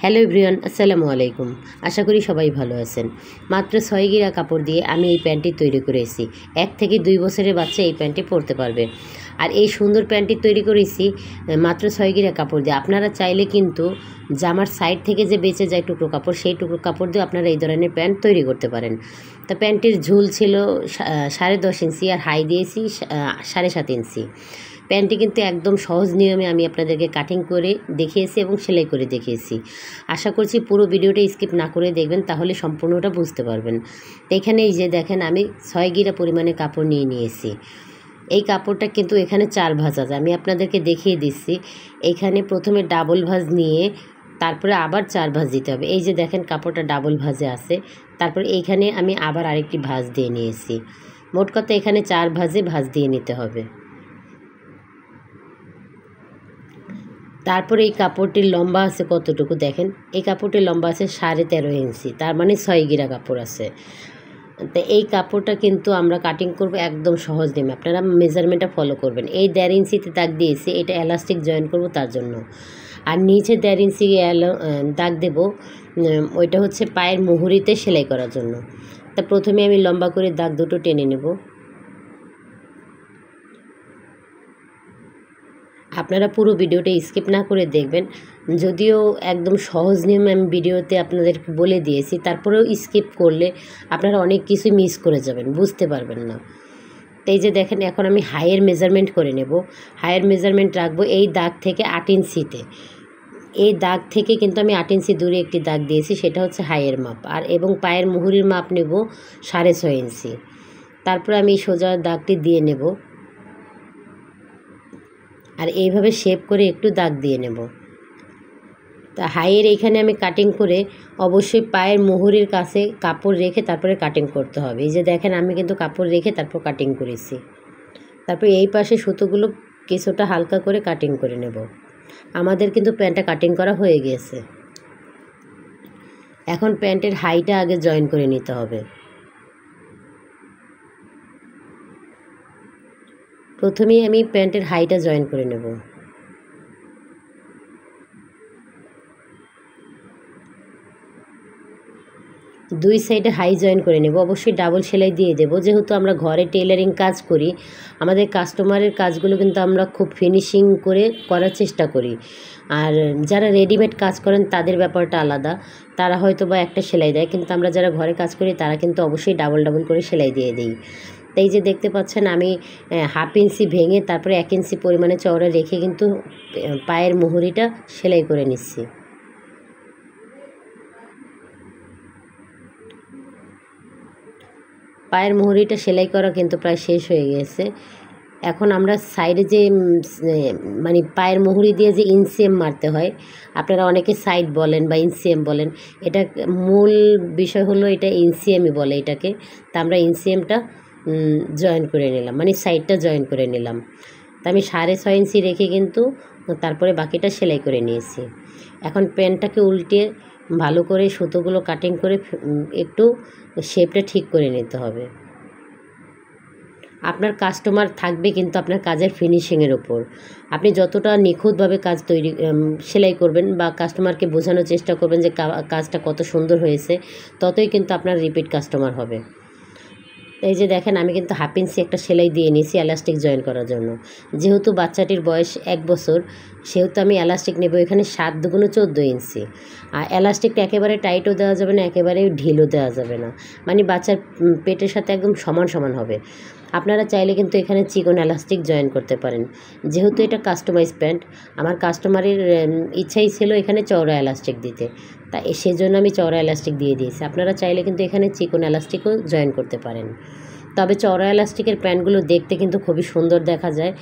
Hello everyone, আসসালামু আলাইকুম। আশা করি সবাই ভালো আছেন। মাত্র 6 গিরা কাপড় দিয়ে আমি এই প্যান্টটি তৈরি করেছি। 1 থেকে 2 বছরের বাচ্চা এই প্যান্টটি পরতে পারবে। আর এই সুন্দর প্যান্টটি তৈরি করেছি মাত্র 6 গিরা কাপড় দিয়ে। আপনারা চাইলে কিন্তু জামার সাইড থেকে যে বেঁচে যায় টুকরো কাপড়, সেই টুকরো কাপড় দিয়ে আপনারা এই ধরনের প্যান্ট তৈরি করতে পারেন। তা প্যান্টটির ঝুল ছিল 10.5 ইঞ্চি আর হাই দিয়েছি 7.5 ইঞ্চি। প্যান্টটি কিন্তু একদম সহজ নিয়মে আমি আপনাদেরকে কাটিং করে দেখিয়েছি এবং সেলাই করে দেখিয়েছি। আশা করছি পুরো ভিডিওটা স্কিপ না করে দেখবেন, তাহলে সম্পূর্ণটা বুঝতে পারবেন। তো এখানে এই যে দেখেন, আমি 6 গিরা পরিমাণে কাপড় নিয়ে নিয়েছি। এই কাপড়টা কিন্তু এখানে 4 ভাঁজ আছে, আমি আপনাদেরকে দেখিয়ে দিচ্ছি। এখানে প্রথমে ডাবল ভাঁজ নিয়ে তারপরে আবার 4 ভাঁজ দিতে হবে। এই যে দেখেন কাপড়টা ডাবল ভাঁজে আছে, তারপরে এইখানে আমি আবার আরেকটি ভাঁজ দিয়ে নিয়েছি। মোট কথা এখানে 4 ভাঁজে ভাঁজ দিয়ে নিতে হবে। তারপরে এই কাপড়টির লম্বা আছে কতটুকু দেখেন, এই কাপড়টির লম্বা আছে 13.5 ইঞ্চি, তার মানে 6 গিরা কাপড় আছে। তো এই কাপড়টা কিন্তু আমরা কাটিং করব একদম সহজ নিয়মে, আপনারা মেজারমেন্টটা ফলো করবেন। এই 1.5 ইঞ্চিতে দাগ দিয়েছি, এটা এলাস্টিক জয়েন করব তার জন্য। আর নিচে 1.5 ইঞ্চি দাগ দেব, ওইটা হচ্ছে পায়ের মুহুরিতে সেলাই করার জন্য। তা প্রথমে আমি লম্বা করে দাগ দুটো টেনে নেব। আপনারা পুরো ভিডিওটা স্কিপ না করে দেখবেন। যদিও একদম সহজ নিয়মে আমি ভিডিওতে আপনাদেরকে বলে দিয়েছি, তারপরেও স্কিপ করলে আপনারা অনেক কিছু মিস করে যাবেন, বুঝতে পারবেন না। এই যে দেখেন, এখন আমি হাইয়ের মেজারমেন্ট করে নেব। হাইয়ের মেজারমেন্ট রাখবো এই দাগ থেকে 8 ইঞ্চিতে। এই দাগ থেকে কিন্তু আমি 8 ইঞ্চি দূরে একটি দাগ দিয়েছি, সেটা হচ্ছে হাইয়ের মাপ। আর এবং পায়ের মুহুরির মাপ নেব 6.5 ইঞ্চি। তারপরে আমি সোজা দাগটি দিয়ে নেব আর এইভাবে শেপ করে একটু দাগ দিয়ে নেব। তা হাইয়ের এইখানে আমি কাটিং করে অবশ্যই পায়ের মুহুরির কাছে কাপড় রেখে তারপরে কাটিং করতে হবে। এই যে দেখেন, আমি কিন্তু কাপড় রেখে তারপর কাটিং করেছি। তারপর এই পাশে সুতোগুলো কিছুটা হালকা করে কাটিং করে নেব। আমাদের কিন্তু প্যান্টটা কাটিং করা হয়ে গিয়েছে। এখন প্যান্টের হাইটা আগে জয়েন করে নিতে হবে। প্রথমেই আমি প্যান্টের হাইটা জয়েন করে নেব। দুই সাইডে হাই জয়েন করে নেব। অবশ্যই ডাবল সেলাই দিয়ে দেব, যেহেতু আমরা ঘরে টেলারিং কাজ করি। আমাদের কাস্টমারের কাজগুলো কিন্তু আমরা খুব ফিনিশিং করে করার চেষ্টা করি। আর যারা রেডিমেড কাজ করেন তাদের ব্যাপারটা আলাদা, তারা হয়তো বা একটা সেলাই দেয়, কিন্তু আমরা যারা ঘরে কাজ করি তারা কিন্তু অবশ্যই ডাবল ডাবল করে সেলাই দিয়ে দিই। তাই যে দেখতে পাচ্ছেন, আমি 1/2 ইঞ্চি ভেঙে তারপরে 1 ইঞ্চি পরিমাণে চওড়া রেখে কিন্তু পায়ের মুহুরিটা সেলাই করে নিচ্ছি। পায়ের মুহুরিটা সেলাই করা কিন্তু প্রায় শেষ হয়ে গেছে। এখন আমরা সাইডে যে মানে পায়ের মুহুরি দিয়ে যে ইনসিএম মারতে হয়, আপনারা অনেকে সাইড বলেন বা ইনসিএম বলেন, এটা মূল বিষয় হলো এটা ইনসিএমই বলে এটাকে। তা আমরা ইনসিএমটা জয়েন করে নিলাম, মানে সাইডটা জয়েন করে নিলাম। তা আমি 6.5 ইঞ্চি রেখে কিন্তু তারপরে বাকিটা সেলাই করে নিয়েছি। এখন প্যান্টটাকে উল্টে ভালো করে সুতোগুলো কাটিং করে একটু শেপটা ঠিক করে নিতে হবে। আপনার কাস্টমার থাকবে কিন্তু আপনার কাজের ফিনিশিংয়ের ওপর। আপনি যতটা নিখুঁতভাবে কাজ সেলাই করবেন বা কাস্টমারকে বোঝানোর চেষ্টা করবেন যে কাজটা কত সুন্দর হয়েছে, ততই কিন্তু আপনার রিপিট কাস্টমার হবে। এই যে দেখেন, আমি কিন্তু 1/2 ইঞ্চি একটা সেলাই দিয়ে নিয়েছি এলাস্টিক জয়েন করার জন্য। যেহেতু বাচ্চাটির বয়স 1 বছর, সেহেতু আমি এলাস্টিক নেব এখানে 7 দুগুণে 14 ইঞ্চি। আর এলাস্টিকটা একেবারে টাইটও দেওয়া যাবে না, একেবারে ঢিলও দেওয়া যাবে না, মানে বাচ্চার পেটের সাথে একদম সমান সমান হবে। আপনারা চাইলে কিন্তু এখানে চিকন এলাস্টিক জয়েন করতে পারেন। যেহেতু এটা কাস্টমাইজ প্যান্ট, আমার কাস্টমারের ইচ্ছাই ছিল এখানে চওড়া এলাস্টিক দিতে, তাই সেজন্য আমি চওড়া এলাস্টিক দিয়ে দিয়েছি। আপনারা চাইলে কিন্তু এখানে চিকন এলাস্টিকও জয়েন করতে পারেন। তবে চওড়া এলাস্টিকের প্যান্টগুলো দেখতে কিন্তু খুবই সুন্দর দেখা যায়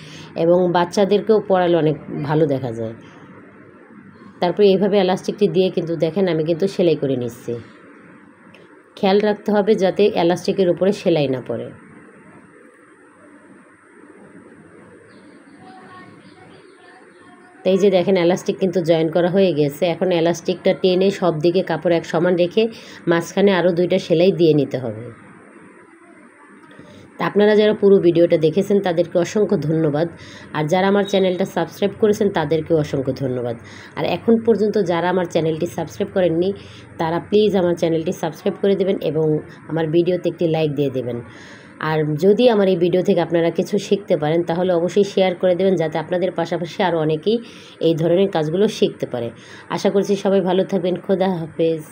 এবং বাচ্চাদেরকেও পরালে অনেক ভালো দেখা যায়। তারপরে এইভাবে এলাস্টিকটি দিয়ে কিন্তু দেখেন, আমি কিন্তু সেলাই করে নিচ্ছি। খেয়াল রাখতে হবে যাতে এলাস্টিকের উপরে সেলাই না পড়ে। এই যে দেখেন, এলাস্টিক কিন্তু জয়েন করা হয়ে গেছে। এখন এলাস্টিকটা টেনে সব দিকে কাপড় এক সমান রেখে মাঝখানে আরও 2টা সেলাই দিয়ে নিতে হবে। তা আপনারা যারা পুরো ভিডিওটা দেখেছেন তাদেরকে অসংখ্য ধন্যবাদ। আর যারা আমার চ্যানেলটা সাবস্ক্রাইব করেছেন তাদেরকেও অসংখ্য ধন্যবাদ। আর এখন পর্যন্ত যারা আমার চ্যানেলটি সাবস্ক্রাইব করেননি তারা প্লিজ আমার চ্যানেলটি সাবস্ক্রাইব করে দেবেন এবং আমার ভিডিওতে একটি লাইক দিয়ে দেবেন। আর যদি আমার এই ভিডিও থেকে আপনারা কিছু শিখতে পারেন তাহলে অবশ্যই শেয়ার করে দেবেন, যাতে আপনাদের পাশাপাশি আরও অনেকেই এই ধরনের কাজগুলো শিখতে পারে। আশা করছি সবাই ভালো থাকবেন। খোদা হাফেজ।